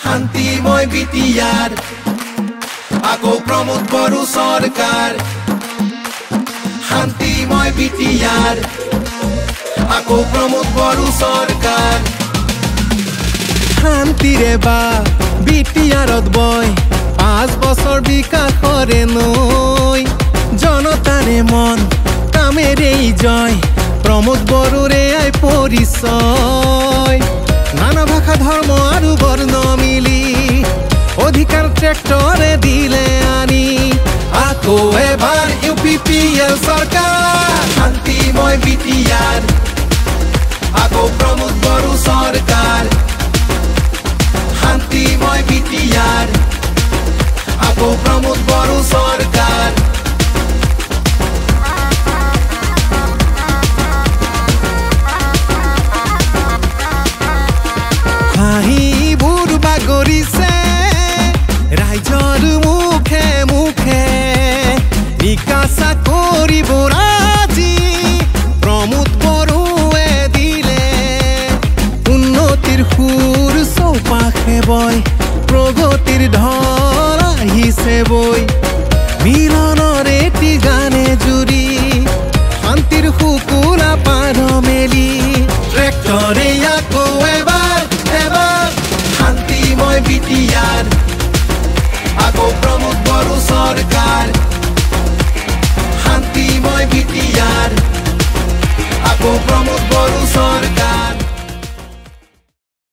শান্তিময় বিটিয়াৰ আকৌ প্ৰমোদ বড়ো সৰকাৰ শান্তিময় বিটিয়াৰ আকৌ প্ৰমোদ বড়ো সৰকাৰ শান্তিৰে বা বিটিয়াৰত বয় 5 বছৰ বিকাশৰে নৈ জনতাৰে মন কামেৰেই জয় প্ৰমোদ বড়োৰে আই পৰিচয় নানা ভাষা ধৰ্ম আৰু বৰ্ণ মিলি অধিকাৰ ট্ৰেক্টৰে দিলে আনি আকৌ এবাৰ UPPL সৰকাৰ শান্তিময় বিটিয়াৰ আকৌ প্ৰমোদ বড়ো সৰকাৰ শান্তিময় বিটিয়াৰ আকৌ প্ৰমোদ বড়ো সৰকাৰ হাঁহিবোৰ বাগৰিছে ৰাইজৰ মুখে মুখে নিকাচা কৰিব আজি প্ৰমোদ বড়োৱে দিলে উন্নতিৰ সুৰ চৌপাশে বয় প্ৰগতিৰ ঢল আহিছে বৈ মিলনৰ এটি গান